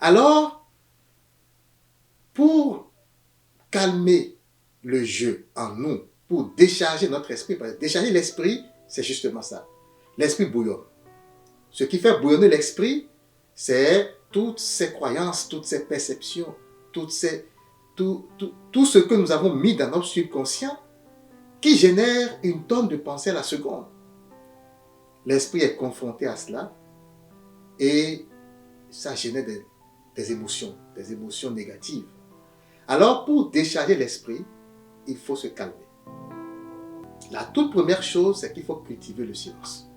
Alors, pour calmer le jeu en nous, pour décharger notre esprit, parce que décharger l'esprit, c'est justement ça. L'esprit bouillonne. Ce qui fait bouillonner l'esprit, c'est toutes ces croyances, toutes ces perceptions, tout ce que nous avons mis dans notre subconscient qui génère une tonne de pensées à la seconde. L'esprit est confronté à cela et ça génère des émotions négatives. Alors, pour décharger l'esprit, il faut se calmer. La toute première chose, c'est qu'il faut cultiver le silence.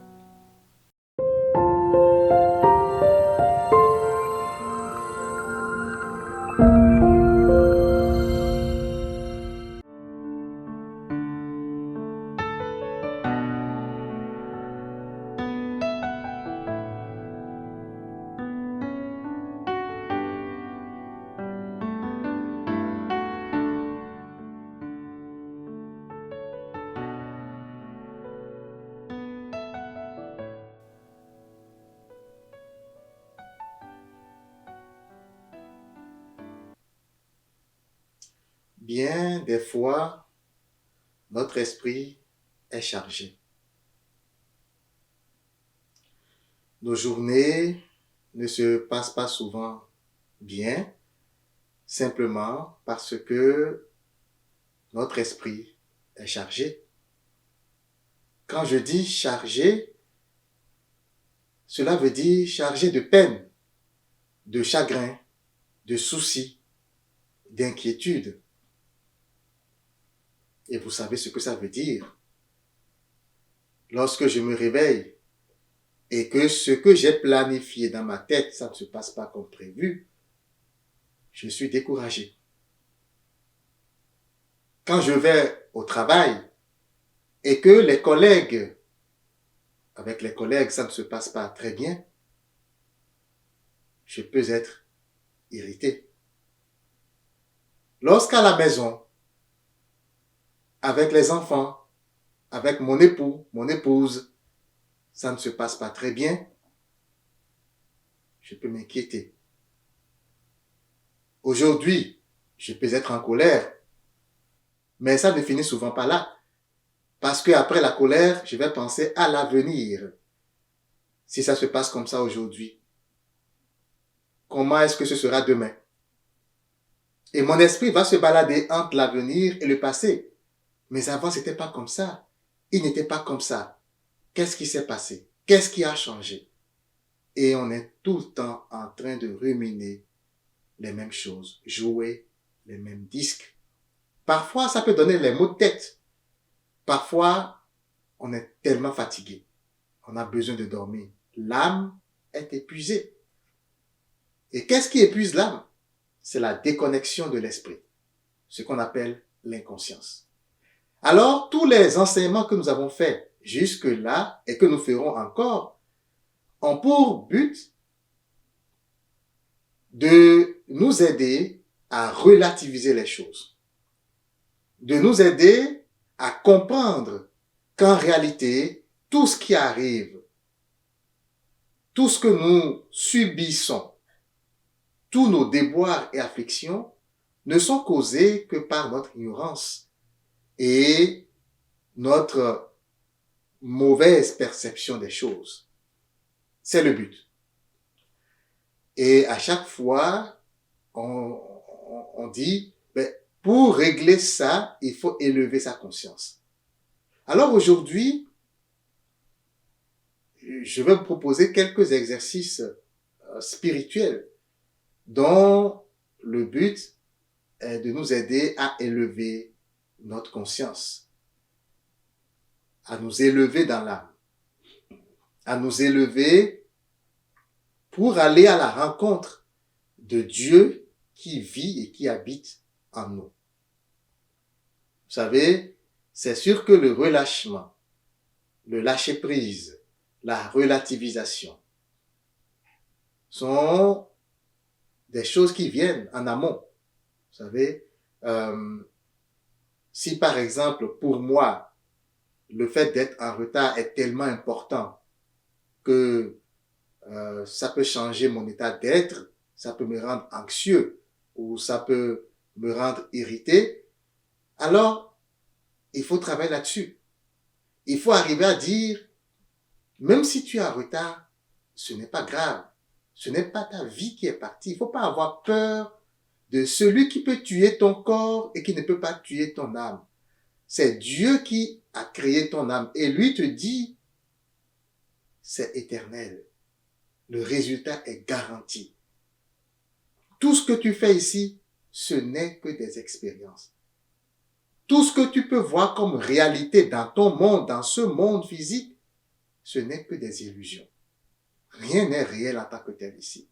Bien des fois, notre esprit est chargé. Nos journées ne se passent pas souvent bien, simplement parce que notre esprit est chargé. Quand je dis chargé, cela veut dire chargé de peine, de chagrin, de soucis, d'inquiétude. Et vous savez ce que ça veut dire. Lorsque je me réveille et que ce que j'ai planifié dans ma tête, ça ne se passe pas comme prévu, je suis découragé. Quand je vais au travail et que avec les collègues, ça ne se passe pas très bien, je peux être irrité. Lorsqu'à la maison, avec les enfants, avec mon époux, mon épouse, ça ne se passe pas très bien, je peux m'inquiéter. Aujourd'hui, je peux être en colère, mais ça ne finit souvent pas là. Parce qu'après la colère, je vais penser à l'avenir. Si ça se passe comme ça aujourd'hui, comment est-ce que ce sera demain? Et mon esprit va se balader entre l'avenir et le passé. Mais avant, ce n'était pas comme ça. Il n'était pas comme ça. Qu'est-ce qui s'est passé? Qu'est-ce qui a changé? Et on est tout le temps en train de ruminer les mêmes choses, jouer les mêmes disques. Parfois, ça peut donner les maux de tête. Parfois, on est tellement fatigué. On a besoin de dormir. L'âme est épuisée. Et qu'est-ce qui épuise l'âme? C'est la déconnexion de l'esprit, ce qu'on appelle l'inconscience. Alors, tous les enseignements que nous avons faits jusque-là et que nous ferons encore ont pour but de nous aider à relativiser les choses, de nous aider à comprendre qu'en réalité, tout ce qui arrive, tout ce que nous subissons, tous nos déboires et afflictions ne sont causés que par notre ignorance et notre mauvaise perception des choses. C'est le but. Et à chaque fois, on dit, pour régler ça, il faut élever sa conscience. Alors aujourd'hui, je vais vous proposer quelques exercices spirituels dont le but est de nous aider à élever notre conscience, à nous élever dans l'âme, à nous élever pour aller à la rencontre de Dieu qui vit et qui habite en nous. Vous savez, c'est sûr que le relâchement, le lâcher-prise, la relativisation sont des choses qui viennent en amont. Vous savez, si par exemple, pour moi, le fait d'être en retard est tellement important que ça peut changer mon état d'être, ça peut me rendre anxieux ou ça peut me rendre irrité, alors il faut travailler là-dessus. Il faut arriver à dire, même si tu es en retard, ce n'est pas grave. Ce n'est pas ta vie qui est partie. Il ne faut pas avoir peur de celui qui peut tuer ton corps et qui ne peut pas tuer ton âme. C'est Dieu qui a créé ton âme et lui te dit, c'est éternel. Le résultat est garanti. Tout ce que tu fais ici, ce n'est que des expériences. Tout ce que tu peux voir comme réalité dans ton monde, dans ce monde physique, ce n'est que des illusions. Rien n'est réel en tant que tel ici.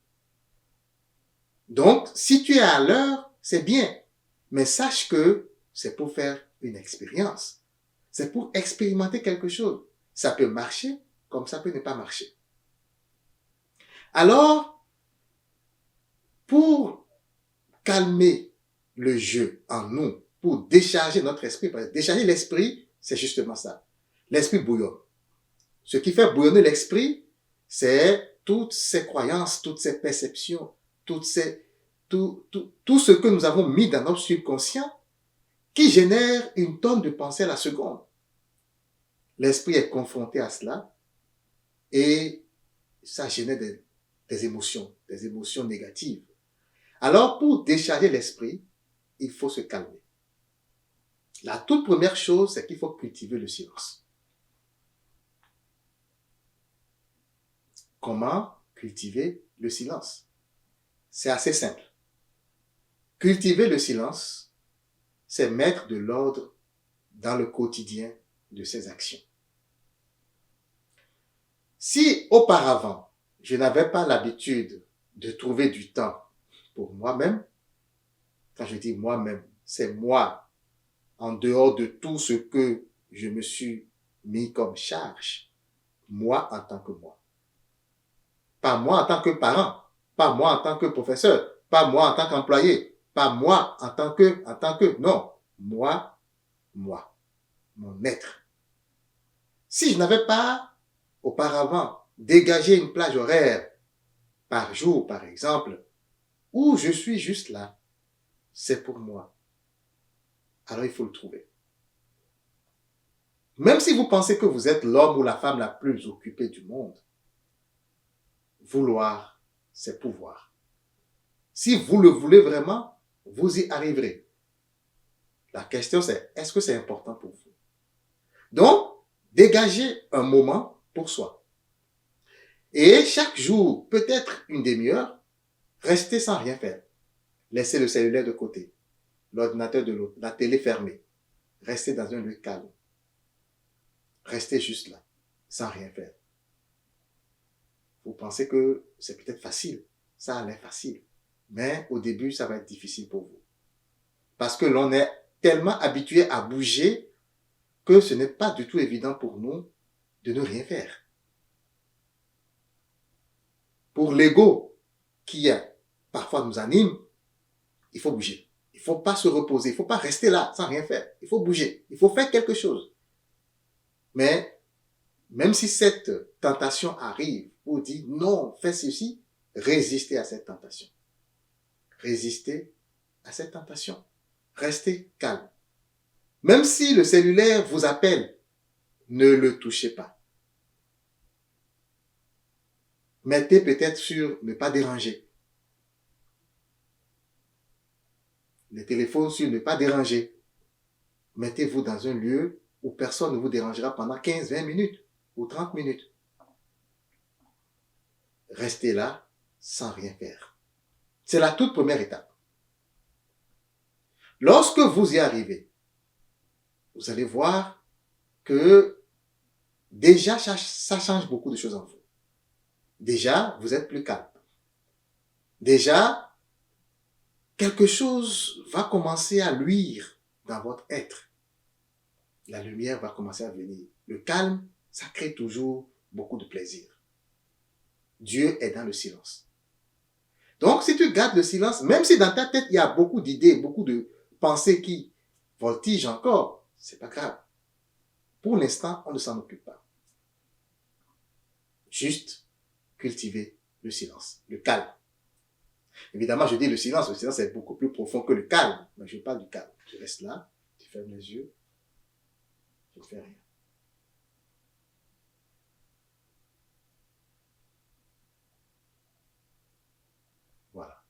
Donc, si tu es à l'heure, c'est bien. Mais sache que c'est pour faire une expérience. C'est pour expérimenter quelque chose. Ça peut marcher, comme ça peut ne pas marcher. Alors, pour calmer le jeu en nous, pour décharger notre esprit, parce que décharger l'esprit, c'est justement ça. L'esprit bouillonne. Ce qui fait bouillonner l'esprit, c'est toutes ces croyances, toutes ces perceptions, tout ce que nous avons mis dans notre subconscient qui génère une tonne de pensées à la seconde. L'esprit est confronté à cela et ça génère des émotions négatives. Alors, pour décharger l'esprit, il faut se calmer. La toute première chose, c'est qu'il faut cultiver le silence. Comment cultiver le silence? C'est assez simple. Cultiver le silence, c'est mettre de l'ordre dans le quotidien de ses actions. Si auparavant, je n'avais pas l'habitude de trouver du temps pour moi-même, quand je dis moi-même, c'est moi, en dehors de tout ce que je me suis mis comme charge, moi en tant que moi. Pas moi en tant que parent, pas moi en tant que professeur, pas moi en tant qu'employé, pas moi en tant que, non, moi, mon être. Si je n'avais pas auparavant dégagé une plage horaire par jour, par exemple, où je suis juste là, c'est pour moi. Alors il faut le trouver. Même si vous pensez que vous êtes l'homme ou la femme la plus occupée du monde, vouloir, c'est pouvoir. Si vous le voulez vraiment, vous y arriverez. La question c'est, est-ce que c'est important pour vous? Donc, dégagez un moment pour soi. Et chaque jour, peut-être une demi-heure, restez sans rien faire. Laissez le cellulaire de côté, l'ordinateur de l'autre, la télé fermée. Restez dans un lieu calme. Restez juste là, sans rien faire. Vous pensez que c'est peut-être facile. Ça a l'air facile. Mais au début, ça va être difficile pour vous. Parce que l'on est tellement habitué à bouger que ce n'est pas du tout évident pour nous de ne rien faire. Pour l'ego qui parfois nous anime, il faut bouger. Il ne faut pas se reposer. Il ne faut pas rester là sans rien faire. Il faut bouger. Il faut faire quelque chose. Mais même si cette tentation arrive, vous dites non, fais ceci, résistez à cette tentation. Résistez à cette tentation. Restez calme. Même si le cellulaire vous appelle, ne le touchez pas. Mettez peut-être sur ne pas déranger. Les téléphones sur ne pas déranger. Mettez-vous dans un lieu où personne ne vous dérangera pendant 15-20 minutes ou 30 minutes. Restez là sans rien faire. C'est la toute première étape. Lorsque vous y arrivez, vous allez voir que déjà ça change beaucoup de choses en vous. Déjà, vous êtes plus calme. Déjà, quelque chose va commencer à luire dans votre être. La lumière va commencer à venir. Le calme, ça crée toujours beaucoup de plaisir. Dieu est dans le silence. Donc, si tu gardes le silence, même si dans ta tête, il y a beaucoup d'idées, beaucoup de pensées qui voltigent encore, c'est pas grave. Pour l'instant, on ne s'en occupe pas. Juste cultiver le silence, le calme. Évidemment, je dis le silence. Le silence est beaucoup plus profond que le calme. Mais je parle du calme. Tu restes là, tu fermes les yeux, tu ne fais rien. Voilà.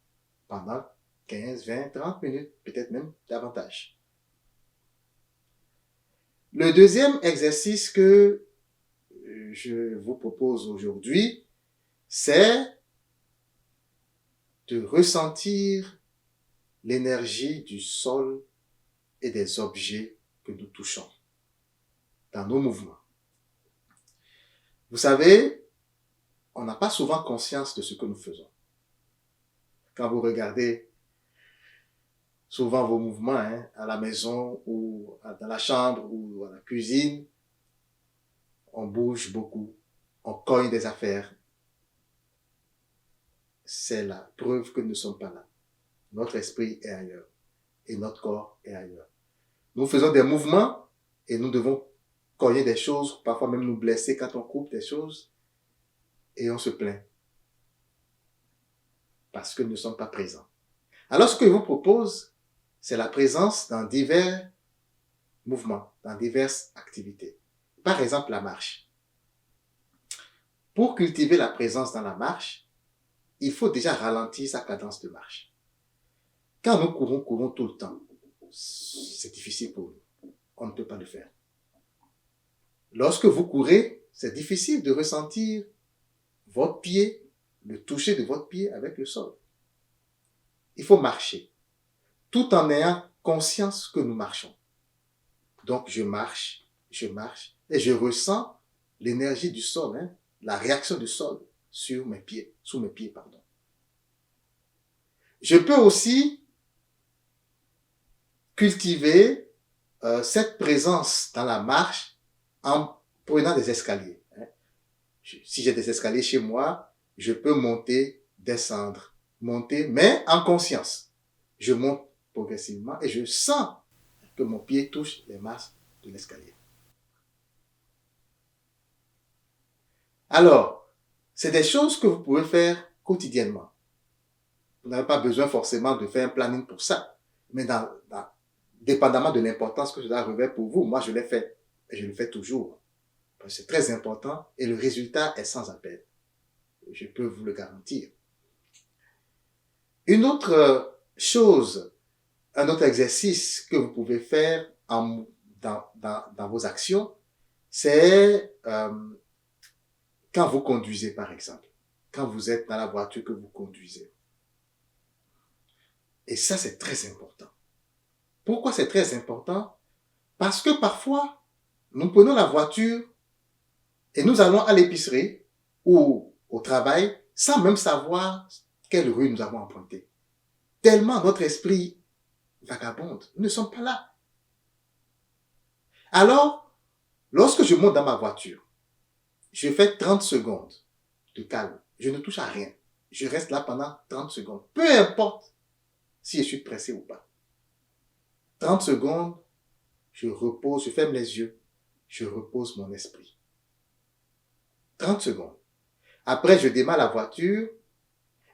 Pendant 15, 20, 30 minutes, peut-être même davantage. Le deuxième exercice que je vous propose aujourd'hui, c'est de ressentir l'énergie du sol et des objets que nous touchons dans nos mouvements. Vous savez, on n'a pas souvent conscience de ce que nous faisons. Quand vous regardez souvent vos mouvements à la maison ou dans la chambre ou à la cuisine, on bouge beaucoup, on cogne des affaires. C'est la preuve que nous ne sommes pas là. Notre esprit est ailleurs et notre corps est ailleurs. Nous faisons des mouvements et nous devons cogner des choses, parfois même nous blesser quand on coupe des choses et on se plaint parce que nous ne sommes pas présents. Alors ce que je vous propose, c'est la présence dans divers mouvements, dans diverses activités. Par exemple, la marche. Pour cultiver la présence dans la marche, il faut déjà ralentir sa cadence de marche. Quand nous courons tout le temps, c'est difficile pour nous. On ne peut pas le faire. Lorsque vous courez, c'est difficile de ressentir votre pied, le toucher de votre pied avec le sol. Il faut marcher, tout en ayant conscience que nous marchons. Donc, je marche, et je ressens l'énergie du sol, la réaction du sol sur mes pieds, sous mes pieds, pardon. Je peux aussi cultiver cette présence dans la marche en prenant des escaliers. Si j'ai des escaliers chez moi, je peux monter, descendre, monter, mais en conscience. Je monte progressivement et je sens que mon pied touche les masses de l'escalier. Alors, c'est des choses que vous pouvez faire quotidiennement. Vous n'avez pas besoin forcément de faire un planning pour ça. Mais dépendamment de l'importance que cela revêt pour vous, moi je l'ai fait et je le fais toujours. C'est très important et le résultat est sans appel. Je peux vous le garantir. Une autre chose, un autre exercice que vous pouvez faire dans vos actions, c'est quand vous conduisez, par exemple. Quand vous êtes dans la voiture que vous conduisez. Et ça, c'est très important. Pourquoi c'est très important? Parce que parfois, nous prenons la voiture et nous allons à l'épicerie ou au travail sans même savoir quelle rue nous avons empruntée. Tellement notre esprit vagabonde. Nous ne sommes pas là. Alors, lorsque je monte dans ma voiture, je fais 30 secondes de calme. Je ne touche à rien. Je reste là pendant 30 secondes. Peu importe si je suis pressé ou pas. 30 secondes, je repose, je ferme les yeux, je repose mon esprit. 30 secondes. Après, je démarre la voiture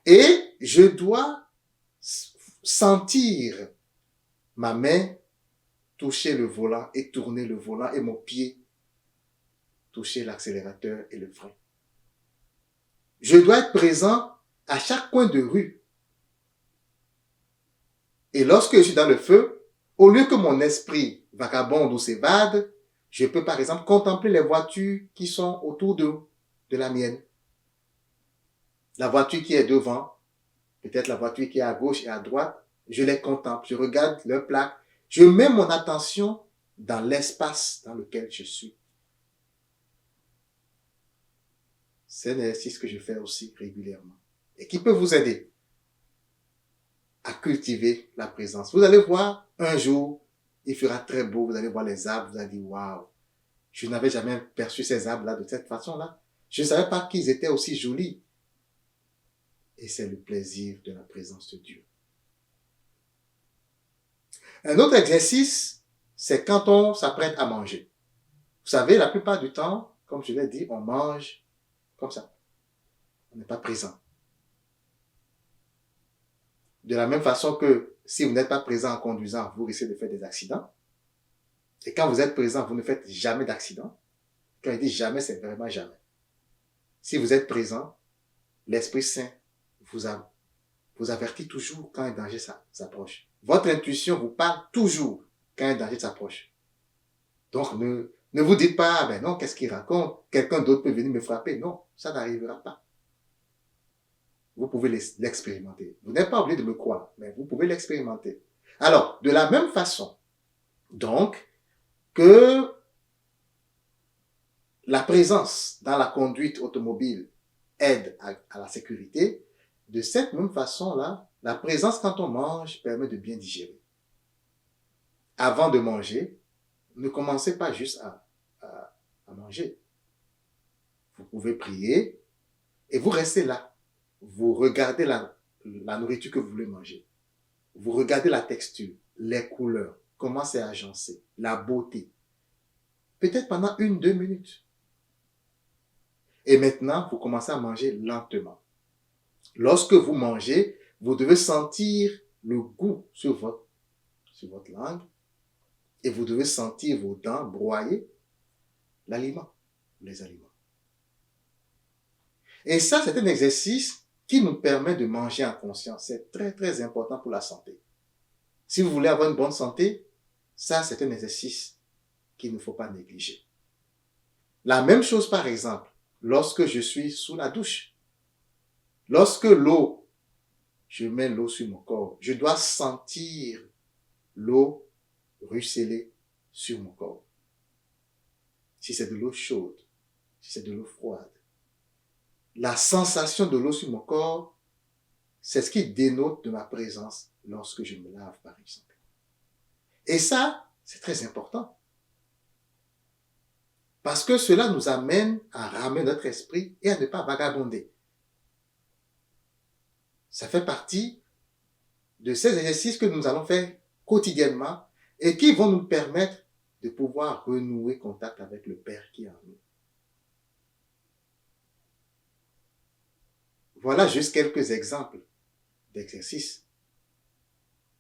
et je dois sentir ma main toucher le volant et tourner le volant et mon pied toucher l'accélérateur et le frein. Je dois être présent à chaque coin de rue. Et lorsque je suis dans le feu, au lieu que mon esprit vagabonde ou s'évade, je peux par exemple contempler les voitures qui sont autour de la mienne. La voiture qui est devant, peut-être la voiture qui est à gauche et à droite, je les contemple, je regarde leurs plaques, je mets mon attention dans l'espace dans lequel je suis. C'est un exercice que je fais aussi régulièrement et qui peut vous aider à cultiver la présence. Vous allez voir, un jour, il fera très beau, vous allez voir les arbres, vous allez dire, waouh, je n'avais jamais perçu ces arbres-là de cette façon-là. Je ne savais pas qu'ils étaient aussi jolis. Et c'est le plaisir de la présence de Dieu. Un autre exercice, c'est quand on s'apprête à manger. Vous savez, la plupart du temps, comme je l'ai dit, on mange comme ça. On n'est pas présent. De la même façon que si vous n'êtes pas présent en conduisant, vous risquez de faire des accidents. Et quand vous êtes présent, vous ne faites jamais d'accident. Quand il dit jamais, c'est vraiment jamais. Si vous êtes présent, l'Esprit Saint vous, vous avertit toujours quand un danger s'approche. Votre intuition vous parle toujours quand un danger s'approche. Donc, ne vous dites pas, ben non, qu'est-ce qu'il raconte? Quelqu'un d'autre peut venir me frapper. Non, ça n'arrivera pas. Vous pouvez l'expérimenter. Vous n'êtes pas obligé de me croire, mais vous pouvez l'expérimenter. Alors, de la même façon, donc, que la présence dans la conduite automobile aide à la sécurité, de cette même façon-là, la présence quand on mange permet de bien digérer. Avant de manger, ne commencez pas juste à manger. Vous pouvez prier et vous restez là. Vous regardez la nourriture que vous voulez manger. Vous regardez la texture, les couleurs, comment c'est agencé, la beauté. Peut-être pendant 1-2 minutes. Et maintenant, vous commencez à manger lentement. Lorsque vous mangez, vous devez sentir le goût sur votre langue et vous devez sentir vos dents broyer l'aliment, les aliments. Et ça, c'est un exercice qui nous permet de manger en conscience. C'est très, très important pour la santé. Si vous voulez avoir une bonne santé, ça, c'est un exercice qu'il ne faut pas négliger. La même chose, par exemple, lorsque je suis sous la douche. Lorsque je mets l'eau sur mon corps, je dois sentir l'eau ruisseler sur mon corps. Si c'est de l'eau chaude, si c'est de l'eau froide. La sensation de l'eau sur mon corps, c'est ce qui dénote de ma présence lorsque je me lave, par exemple. Et ça, c'est très important. Parce que cela nous amène à ramener notre esprit et à ne pas vagabonder. Ça fait partie de ces exercices que nous allons faire quotidiennement et qui vont nous permettre de pouvoir renouer contact avec le Père qui est en nous. Voilà juste quelques exemples d'exercices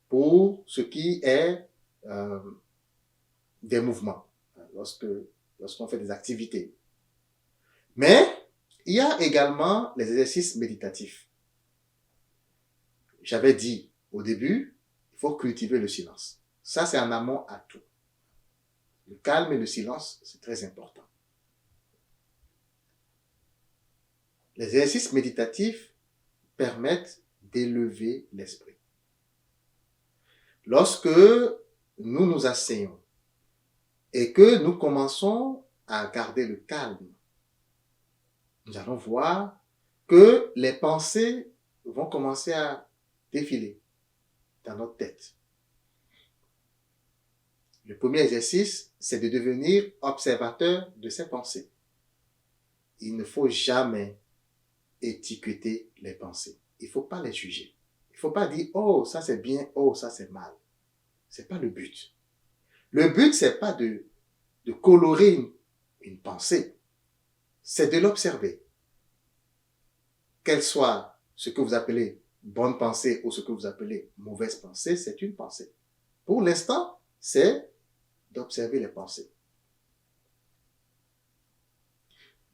pour ce qui est des mouvements, lorsqu'on fait des activités. Mais il y a également les exercices méditatifs. J'avais dit au début, il faut cultiver le silence. Ça, c'est en amont à tout. Le calme et le silence, c'est très important. Les exercices méditatifs permettent d'élever l'esprit. Lorsque nous nous asseyons et que nous commençons à garder le calme, nous allons voir que les pensées vont commencer à défiler dans notre tête. Le premier exercice, c'est de devenir observateur de ses pensées. Il ne faut jamais étiqueter les pensées. Il ne faut pas les juger. Il ne faut pas dire, oh, ça c'est bien, oh, ça c'est mal. Ce n'est pas le but. Le but, ce n'est pas de colorer une pensée. C'est de l'observer. Qu'elle soit ce que vous appelez bonne pensée ou ce que vous appelez mauvaise pensée, c'est une pensée. Pour l'instant, c'est d'observer les pensées.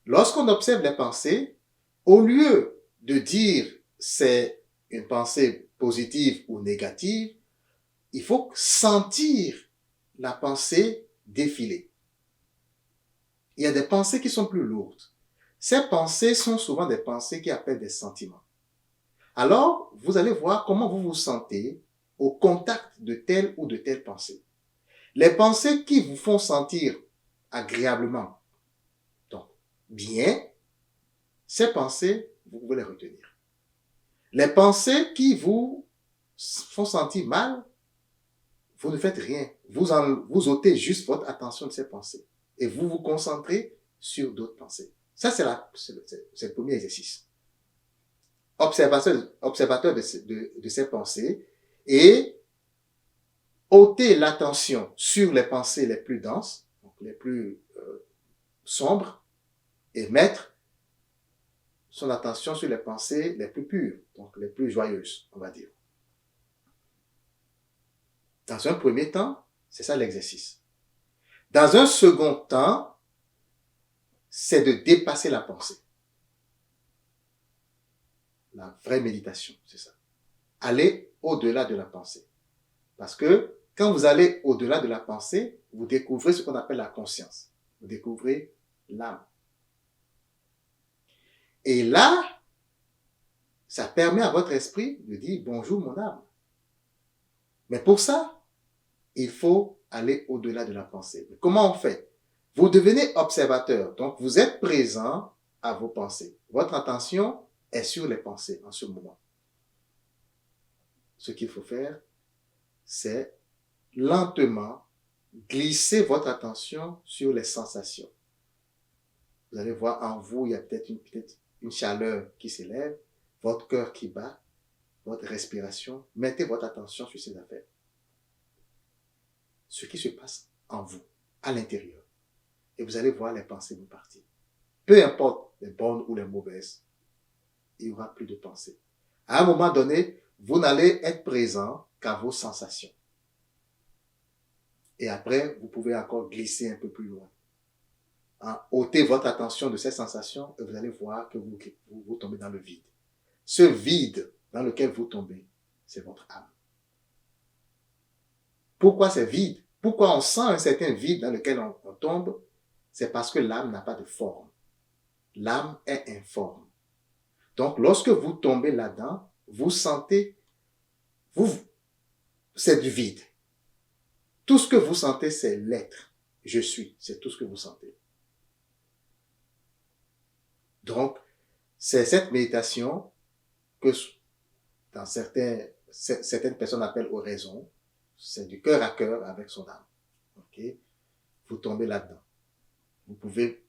Lorsqu'on observe les pensées, au lieu de dire c'est une pensée positive ou négative, il faut sentir la pensée défiler. Il y a des pensées qui sont plus lourdes. Ces pensées sont souvent des pensées qui appellent des sentiments. Alors, vous allez voir comment vous vous sentez au contact de telle ou de telle pensée. Les pensées qui vous font sentir agréablement, donc bien, ces pensées, vous pouvez les retenir. Les pensées qui vous font sentir mal, vous ne faites rien. Vous ôtez juste votre attention de ces pensées et vous vous concentrez sur d'autres pensées. Ça, c'est le premier exercice. Observateur de ces pensées et ôter l'attention sur les pensées les plus denses, donc les plus sombres, et mettre son attention sur les pensées les plus pures, donc les plus joyeuses, on va dire. Dans un premier temps, c'est ça l'exercice. Dans un second temps, c'est de dépasser la pensée. La vraie méditation, c'est ça. Aller au-delà de la pensée. Parce que quand vous allez au-delà de la pensée, vous découvrez ce qu'on appelle la conscience. Vous découvrez l'âme. Et là, ça permet à votre esprit de dire bonjour mon âme. Mais pour ça, il faut aller au-delà de la pensée. Mais comment on fait? Vous devenez observateur. Donc, vous êtes présent à vos pensées. Votre attention est sur les pensées en ce moment. Ce qu'il faut faire, c'est lentement glisser votre attention sur les sensations. Vous allez voir en vous, il y a peut-être une chaleur qui s'élève, votre cœur qui bat, votre respiration. Mettez votre attention sur ces affaires. Ce qui se passe en vous, à l'intérieur. Et vous allez voir les pensées vous partir. Peu importe les bonnes ou les mauvaises, il n'y aura plus de pensées. À un moment donné, vous n'allez être présent qu'à vos sensations. Et après, vous pouvez encore glisser un peu plus loin. Ôtez votre attention de ces sensations et vous allez voir que vous tombez dans le vide. Ce vide dans lequel vous tombez, c'est votre âme. Pourquoi c'est vide? Pourquoi on sent un certain vide dans lequel on tombe? C'est parce que l'âme n'a pas de forme. L'âme est informe. Donc, lorsque vous tombez là-dedans, vous sentez, c'est du vide. Tout ce que vous sentez, c'est l'être. Je suis, c'est tout ce que vous sentez. Donc, c'est cette méditation que dans certaines personnes appellent oraison. C'est du cœur à cœur avec son âme. Okay? Vous tombez là-dedans. Vous pouvez,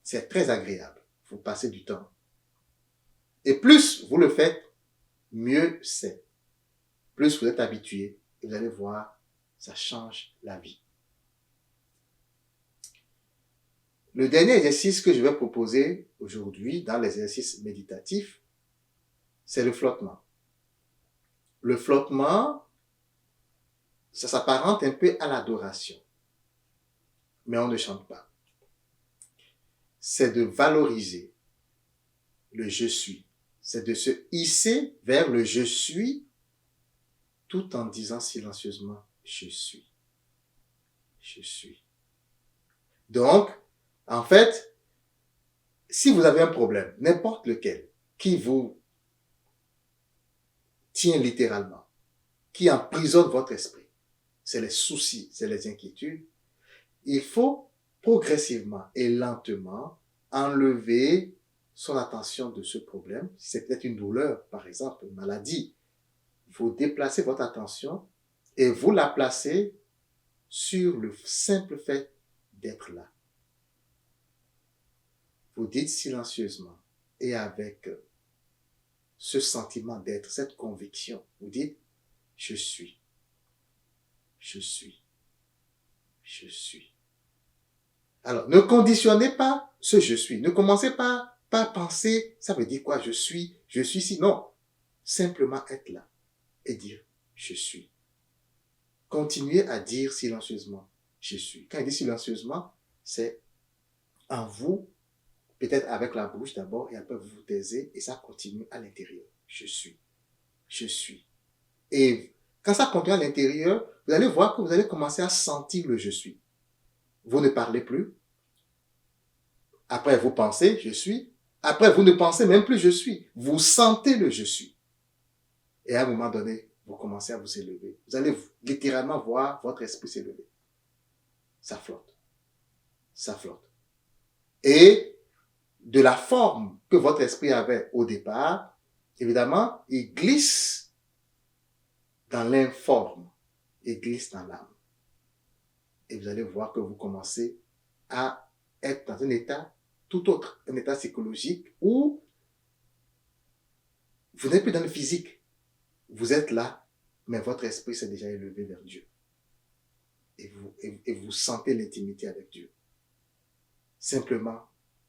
c'est très agréable. Vous passez du temps. Et plus vous le faites, mieux c'est. Plus vous êtes habitué, et vous allez voir, ça change la vie. Le dernier exercice que je vais proposer aujourd'hui dans l'exercice méditatif, c'est le flottement. Le flottement, ça s'apparente un peu à l'adoration. Mais on ne chante pas. C'est de valoriser le je suis. C'est de se hisser vers le je suis tout en disant silencieusement je suis. Je suis. Donc, en fait, si vous avez un problème, n'importe lequel, qui vous tient littéralement, qui emprisonne votre esprit, c'est les soucis, c'est les inquiétudes, il faut progressivement et lentement enlever son attention de ce problème. C'est peut-être une douleur, par exemple, une maladie. Il faut déplacer votre attention et vous la placer sur le simple fait d'être là. Vous dites silencieusement et avec ce sentiment d'être, cette conviction, vous dites « je suis, je suis, je suis ». Alors, ne conditionnez pas ce « je suis ». Ne commencez pas par penser, ça veut dire quoi, je suis si. Non, simplement être là et dire « je suis ». Continuez à dire silencieusement « je suis ». Quand il dit silencieusement, c'est en vous, peut-être avec la bouche d'abord, et après vous vous taisez, et ça continue à l'intérieur. Je suis, je suis. Et quand ça continue à l'intérieur, vous allez voir que vous allez commencer à sentir le « je suis ». Vous ne parlez plus. Après, vous pensez « je suis ». Après, vous ne pensez même plus « je suis ». Vous sentez le « je suis ». Et à un moment donné, vous commencez à vous élever. Vous allez littéralement voir votre esprit s'élever. Ça flotte. Ça flotte. Et de la forme que votre esprit avait au départ, évidemment, il glisse dans l'informe. Il glisse dans l'âme. Et vous allez voir que vous commencez à être dans un état tout autre, un état psychologique où vous n'êtes plus dans le physique. Vous êtes là, mais votre esprit s'est déjà élevé vers Dieu. Et vous sentez l'intimité avec Dieu. Simplement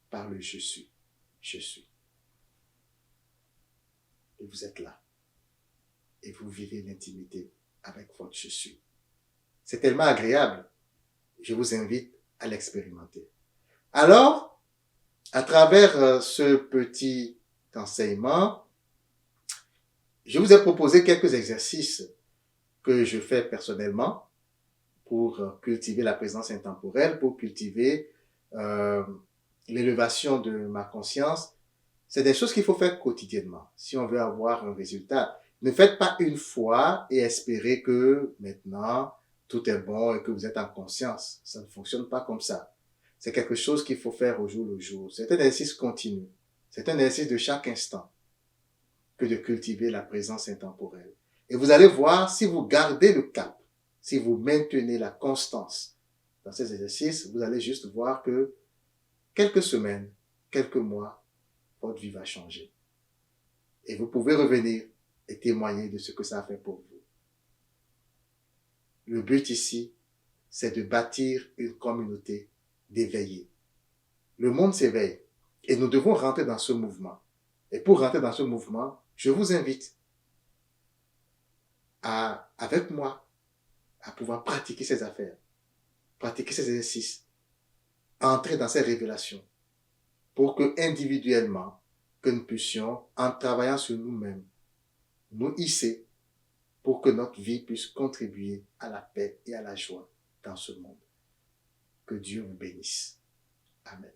par le je suis. Je suis. Et vous êtes là. Et vous vivez l'intimité avec votre je suis. C'est tellement agréable. Je vous invite à l'expérimenter. Alors, à travers ce petit enseignement, je vous ai proposé quelques exercices que je fais personnellement pour cultiver la présence intemporelle, pour cultiver euh, l'élévation de ma conscience. C'est des choses qu'il faut faire quotidiennement si on veut avoir un résultat. Ne faites pas une fois et espérez que maintenant tout est bon et que vous êtes en conscience. Ça ne fonctionne pas comme ça. C'est quelque chose qu'il faut faire au jour le jour. C'est un exercice continu. C'est un exercice de chaque instant que de cultiver la présence intemporelle. Et vous allez voir, si vous gardez le cap, si vous maintenez la constance dans ces exercices, vous allez juste voir que quelques semaines, quelques mois, votre vie va changer. Et vous pouvez revenir et témoigner de ce que ça a fait pour vous. Le but ici, c'est de bâtir une communauté d'éveillés. Le monde s'éveille et nous devons rentrer dans ce mouvement. Et pour rentrer dans ce mouvement, je vous invite avec moi, à pouvoir pratiquer ces affaires, pratiquer ces exercices, entrer dans ces révélations pour que individuellement, que nous puissions, en travaillant sur nous-mêmes, nous hisser pour que notre vie puisse contribuer à la paix et à la joie dans ce monde. Que Dieu vous bénisse. Amen.